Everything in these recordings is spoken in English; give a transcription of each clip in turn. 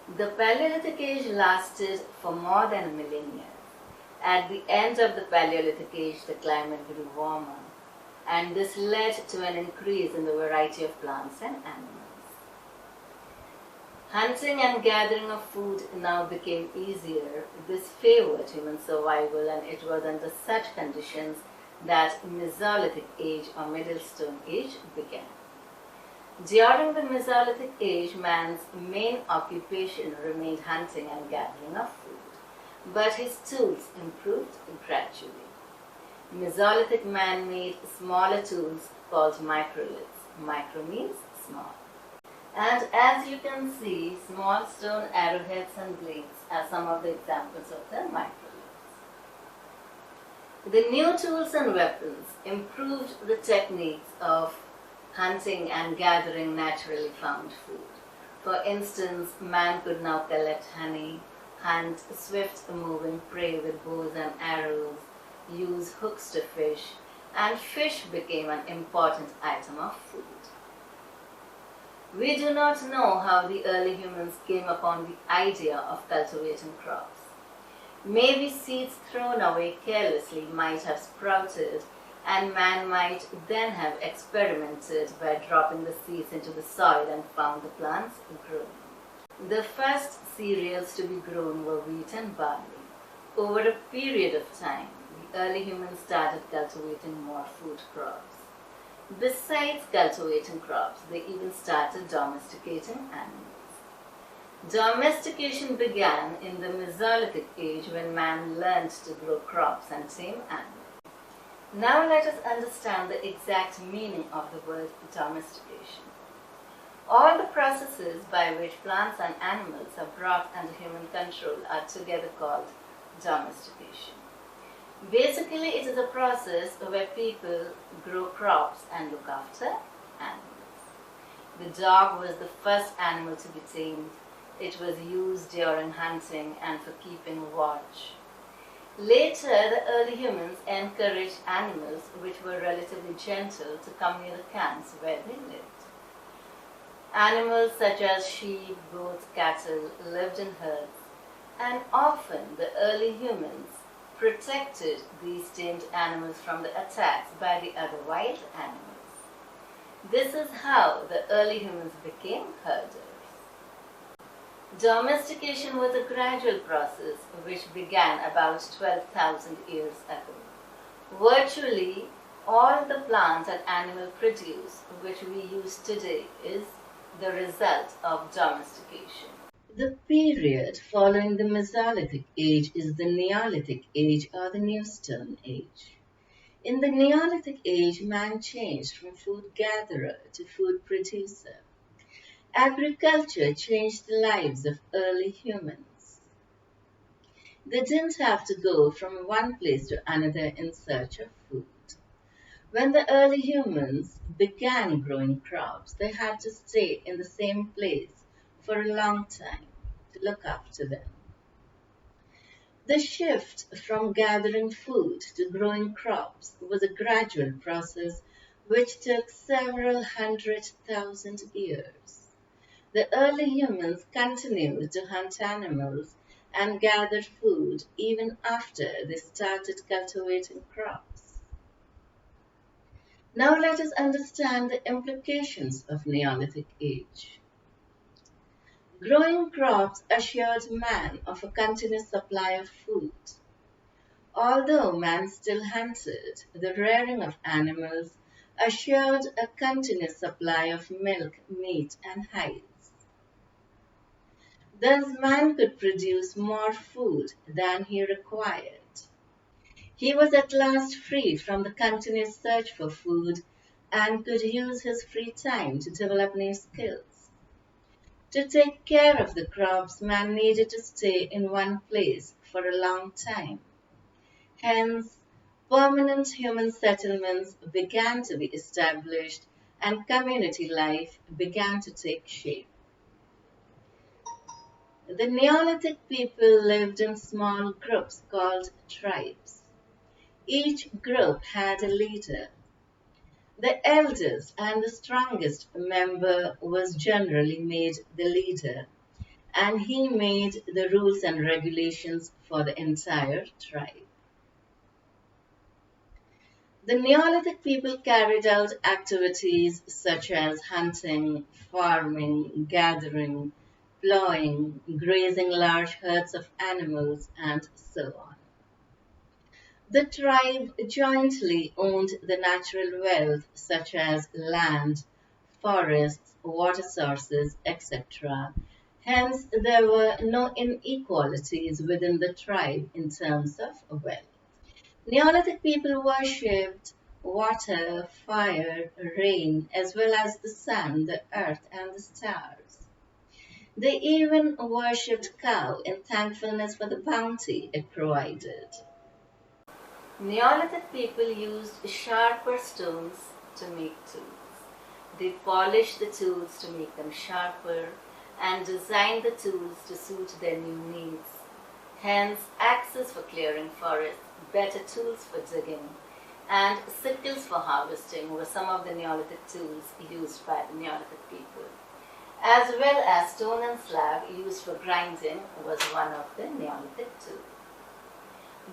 The Paleolithic age lasted for more than a millennia. At the end of the Paleolithic age, the climate grew warmer, and this led to an increase in the variety of plants and animals. Hunting and gathering of food now became easier. This favored human survival, and it was under such conditions that Mesolithic age or Middle Stone age began. During the Mesolithic age, man's main occupation remained hunting and gathering of food, but his tools improved gradually. Mesolithic man made smaller tools called microliths. Micro means small. And as you can see, small stone arrowheads and blades are some of the examples of the microliths. The new tools and weapons improved the techniques of hunting and gathering naturally found food. For instance, man could now collect honey, hunt swift moving prey with bows and arrows, use hooks to fish, and fish became an important item of food. We do not know how the early humans came upon the idea of cultivating crops. Maybe seeds thrown away carelessly might have sprouted, and man might then have experimented by dropping the seeds into the soil and found the plants growing. The first cereals to be grown were wheat and barley. Over a period of time, the early humans started cultivating more food crops. Besides cultivating crops, they even started domesticating animals. Domestication began in the Mesolithic age when man learned to grow crops and tame animals. Now let us understand the exact meaning of the word domestication. All the processes by which plants and animals are brought under human control are together called domestication. Basically, it is a process where people grow crops and look after animals. The dog was the first animal to be tamed. It was used during hunting and for keeping watch. Later, the early humans encouraged animals which were relatively gentle to come near the camps where they lived. Animals such as sheep, goats, cattle lived in herds, and often the early humans protected these tamed animals from the attacks by the other wild animals. This is how the early humans became herders. Domestication was a gradual process which began about 12,000 years ago. Virtually all the plant and animal produce which we use today is the result of domestication. The period following the Mesolithic age is the Neolithic age or the New Stone age. In the Neolithic age, man changed from food gatherer to food producer. Agriculture changed the lives of early humans. They didn't have to go from one place to another in search of food. When the early humans began growing crops, they had to stay in the same place for a long time to look after them. The shift from gathering food to growing crops was a gradual process which took several 100,000 years. The early humans continued to hunt animals and gathered food even after they started cultivating crops. Now let us understand the implications of Neolithic age. Growing crops assured man of a continuous supply of food. Although man still hunted, the rearing of animals assured a continuous supply of milk, meat, and hides. Thus, man could produce more food than he required. He was at last free from the continuous search for food and could use his free time to develop new skills. To take care of the crops, man needed to stay in one place for a long time. Hence, permanent human settlements began to be established and community life began to take shape. The Neolithic people lived in small groups called tribes. Each group had a leader. The eldest and the strongest member was generally made the leader, and he made the rules and regulations for the entire tribe. The Neolithic people carried out activities such as hunting, farming, gathering, plowing, grazing large herds of animals, and so on. The tribe jointly owned the natural wealth such as land, forests, water sources, etc. Hence, there were no inequalities within the tribe in terms of wealth. Neolithic people worshipped water, fire, rain, as well as the sun, the earth, and the stars. They even worshipped cow in thankfulness for the bounty it provided. Neolithic people used sharper stones to make tools. They polished the tools to make them sharper and designed the tools to suit their new needs. Hence, axes for clearing forests, better tools for digging, and sickles for harvesting were some of the Neolithic tools used by the Neolithic people. As well as stone and slag used for grinding was one of the Neolithic tools.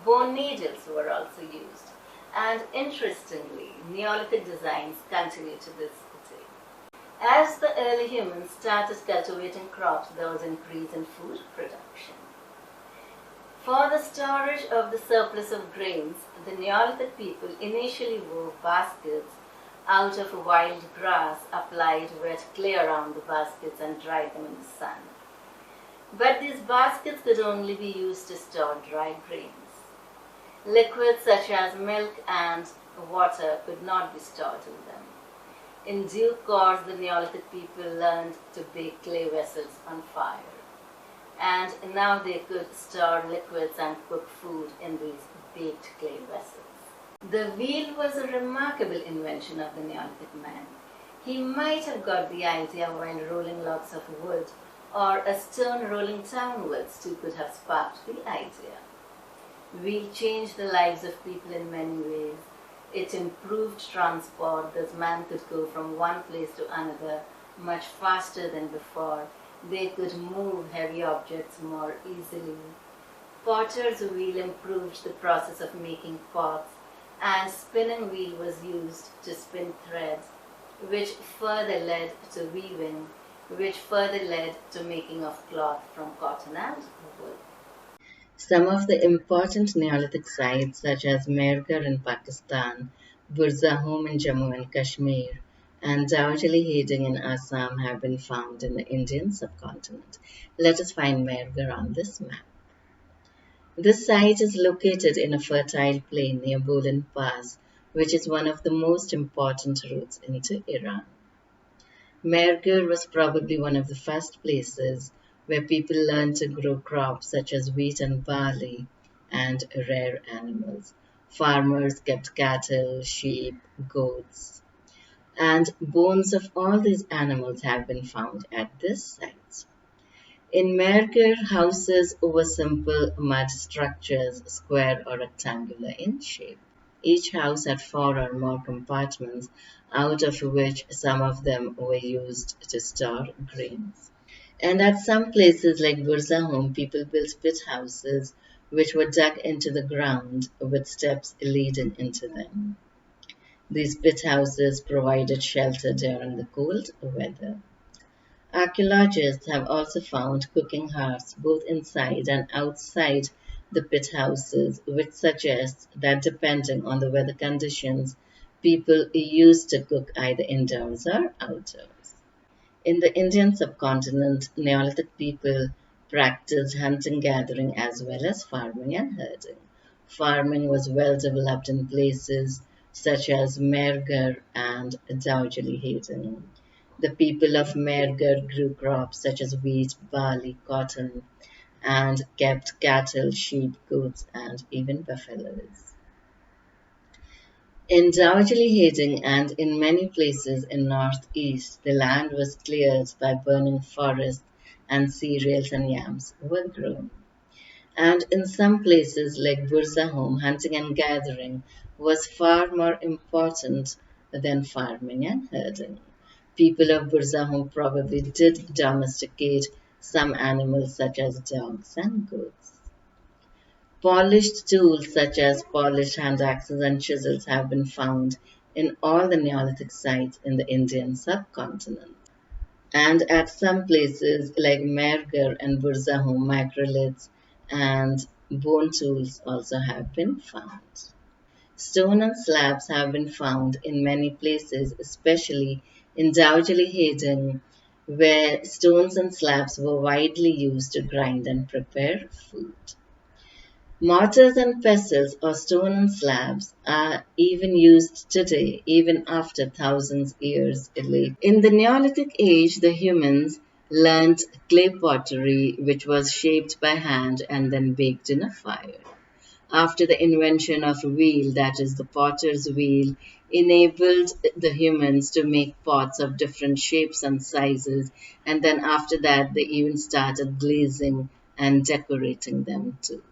Bone needles were also used, and interestingly, Neolithic designs continue to this day. As the early humans started cultivating crops, there was increase in food production. For the storage of the surplus of grains, the Neolithic people initially wove baskets out of wild grass, applied wet clay around the baskets, and dried them in the sun. But these baskets could only be used to store dry grains. Liquids such as milk and water could not be stored in them. In due course, the Neolithic people learned to bake clay vessels on fire, and now they could store liquids and cook food in these baked clay vessels. The wheel was a remarkable invention of the Neolithic man. He might have got the idea while rolling logs of wood, or a stone rolling downwards too could have sparked the idea. Wheel changed the lives of people in many ways. It improved transport, thus man could go from one place to another much faster than before. They could move heavy objects more easily. Potter's wheel improved the process of making pots, and spinning wheel was used to spin threads, which further led to weaving, which further led to making of cloth from cotton and wool. Some of the important Neolithic sites such as Mehrgarh in Pakistan, Burzahom in Jammu and Kashmir, and Dawjali Heding in Assam have been found in the Indian subcontinent. Let us find Mehrgarh on this map. This site is located in a fertile plain near Bolan Pass, which is one of the most important routes into Iran. Mehrgarh was probably one of the first places where people learned to grow crops such as wheat and barley and rare animals. Farmers kept cattle, sheep, goats, and bones of all these animals have been found at this site. In Mehrgarh, houses were simple mud structures, square or rectangular in shape. Each house had four or more compartments, out of which some of them were used to store grains. And at some places like Burzahom, people built pit houses which were dug into the ground with steps leading into them. These pit houses provided shelter during the cold weather. Archaeologists have also found cooking hearths both inside and outside the pit houses, which suggests that depending on the weather conditions, people used to cook either indoors or outdoors. In the Indian subcontinent, Neolithic people practiced hunting gathering as well as farming and herding. Farming was well developed in places such as Mehrgarh and Dawjali Hedin. The people of Mehrgarh grew crops such as wheat, barley, cotton, and kept cattle, sheep, goats, and even buffaloes. In Dawjali Heding and in many places in northeast, the land was cleared by burning forests and cereals and yams were grown. And in some places like Burzahom, hunting and gathering was far more important than farming and herding. People of Burzahom probably did domesticate some animals such as dogs and goats. Polished tools such as polished hand axes and chisels have been found in all the Neolithic sites in the Indian subcontinent. And at some places like Merghar and Burzahum, microliths and bone tools also have been found. Stone and slabs have been found in many places, especially in Dowdally Hayden, where stones and slabs were widely used to grind and prepare food. Mortars and pestles, or stone and slabs, are even used today, even after thousands years later. In the Neolithic age, the humans learned clay pottery, which was shaped by hand and then baked in a fire. After the invention of wheel, that is the potter's wheel, enabled the humans to make pots of different shapes and sizes, and then after that, they even started glazing and decorating them too.